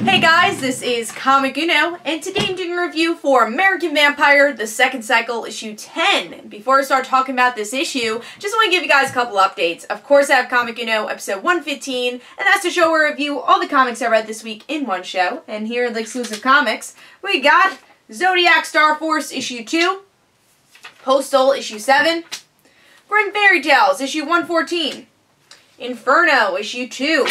Hey guys, this is Comic Uno, and today I'm doing a review for American Vampire, the second cycle, issue 10. Before I start talking about this issue, just want to give you guys a couple updates. Of course, I have Comic Uno episode 115, and that's the show where I review all the comics I read this week in one show. And here are the exclusive comics. We got Zodiac Star Force issue 2, Postal issue 7, Grim Fairy Tales issue 114, Inferno issue 2,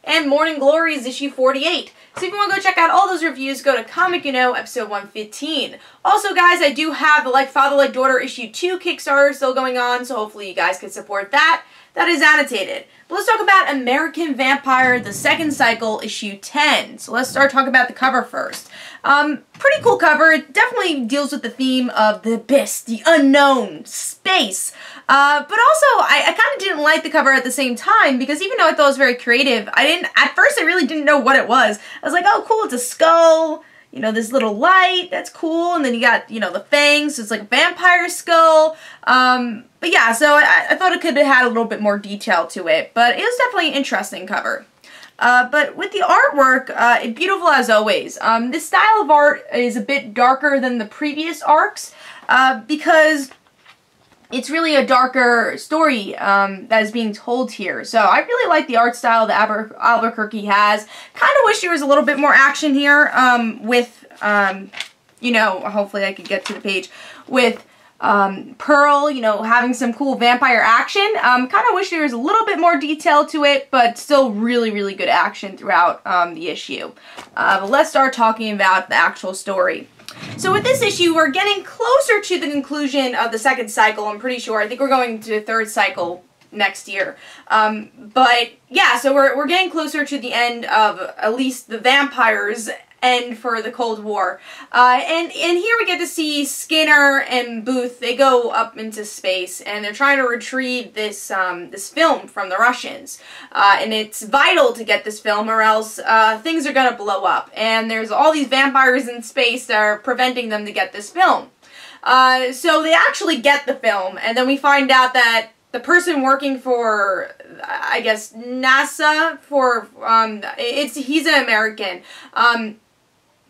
and Morning Glories issue 48. So if you want to go check out all those reviews, go to Comic Uno episode 115. Also, guys, I do have the Like Father Like Daughter issue 2 Kickstarter still going on, so hopefully you guys can support that. That is annotated. But let's talk about American Vampire, the second cycle, issue 10. So let's start talking about the cover first. Pretty cool cover. It definitely deals with the theme of the abyss, the unknown, space. But also, I kind of didn't like the cover at the same time, because even though I thought it was very creative, at first I really didn't know what it was. I was like, oh cool, it's a skull, you know, this little light, that's cool, and then you got, you know, the fangs, so it's like a vampire skull. But yeah, so I thought it could have had a little bit more detail to it, but it was definitely an interesting cover. But with the artwork, beautiful as always. This style of art is a bit darker than the previous arcs, because it's really a darker story that is being told here. So I really like the art style that Albuquerque has. Kind of wish there was a little bit more action here with, you know, hopefully I could get to the page, with Pearl, you know, having some cool vampire action. Kind of wish there was a little bit more detail to it, but still really, really good action throughout the issue. But let's start talking about the actual story. So with this issue, we're getting closer to the conclusion of the second cycle, I'm pretty sure. I think we're going to the third cycle next year. But yeah, so we're getting closer to the end of at least the vampires' end for the Cold War. And here we get to see Skinner and Booth. They go up into space, and they're trying to retrieve this this film from the Russians. And it's vital to get this film, or else things are gonna blow up. And there's all these vampires in space that are preventing them to get this film. So they actually get the film, and then we find out that the person working for, I guess, NASA, for he's an American.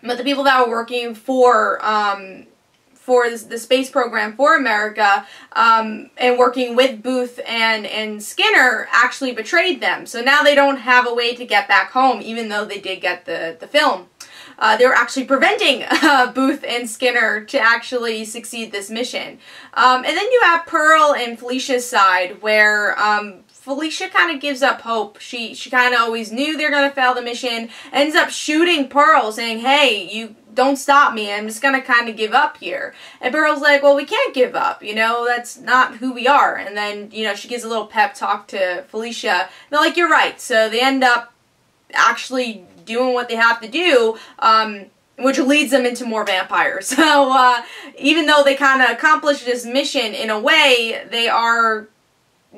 But the people that were working for the space program for America, and working with Booth and Skinner, actually betrayed them. So now they don't have a way to get back home, even though they did get the film. They were actually preventing Booth and Skinner to actually succeed this mission. And then you have Pearl and Felicia's side, where Felicia kind of gives up hope. She kind of always knew they're going to fail the mission, ends up shooting Pearl, saying, hey, you don't stop me, I'm just going to kind of give up here. And Pearl's like, well, we can't give up, you know, that's not who we are. And then, you know, she gives a little pep talk to Felicia. They're like, you're right. So they end up actually doing what they have to do, which leads them into more vampires. So even though they kind of accomplished this mission in a way, they are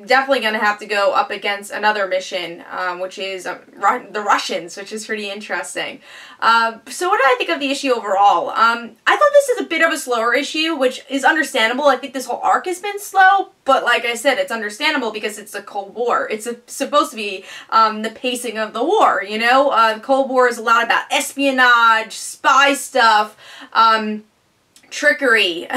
definitely going to have to go up against another mission, which is the Russians, which is pretty interesting. So what do I think of the issue overall? I thought this is a bit of a slower issue, which is understandable. I think this whole arc has been slow, but like I said, it's understandable because it's the Cold War. It's supposed to be the pacing of the war, you know? The Cold War is a lot about espionage, spy stuff, trickery,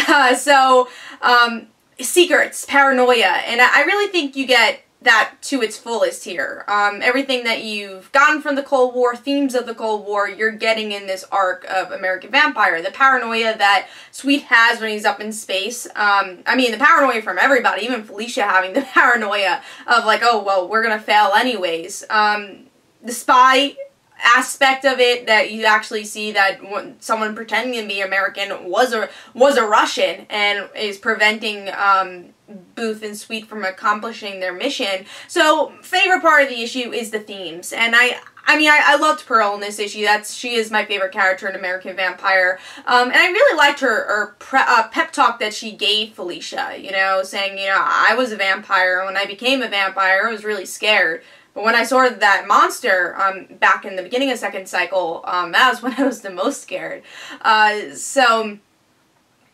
secrets, paranoia, and I really think you get that to its fullest here. Everything that you've gotten from the Cold War, themes of the Cold War, you're getting in this arc of American Vampire. The paranoia that Sweet has when he's up in space, I mean, the paranoia from everybody, even Felicia having the paranoia of like, oh, well, we're gonna fail anyways. The spy aspect of it, that you actually see that someone pretending to be American was a Russian and is preventing Booth and Sweet from accomplishing their mission. So favorite part of the issue is the themes, and I mean, I loved Pearl in this issue. She is my favorite character in American Vampire. And I really liked her pep talk that she gave Felicia, you know, saying, you know, I was a vampire, and when I became a vampire, I was really scared. But when I saw that monster back in the beginning of second cycle, that was when I was the most scared. So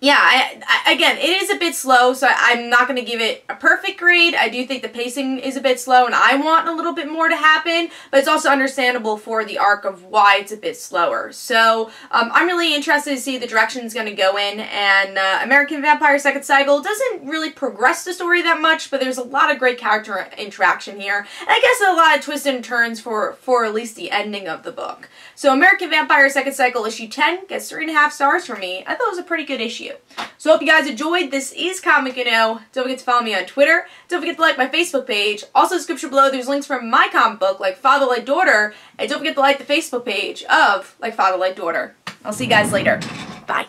yeah, again, it is a bit slow, so I'm not going to give it a perfect grade. I do think the pacing is a bit slow, and I want a little bit more to happen, but it's also understandable for the arc of why it's a bit slower. So I'm really interested to see the direction it's going to go in, and American Vampire Second Cycle doesn't really progress the story that much, but there's a lot of great character interaction here, and I guess a lot of twists and turns for at least the ending of the book. So American Vampire Second Cycle issue 10 gets 3.5 stars from me. I thought it was a pretty good issue. So hope you guys enjoyed. This is Comic Don't forget to follow me on Twitter. Don't forget to like my Facebook page. Also, description below, there's links from my comic book, Like Father, Like Daughter. And don't forget to like the Facebook page of Like Father, Like Daughter. I'll see you guys later. Bye.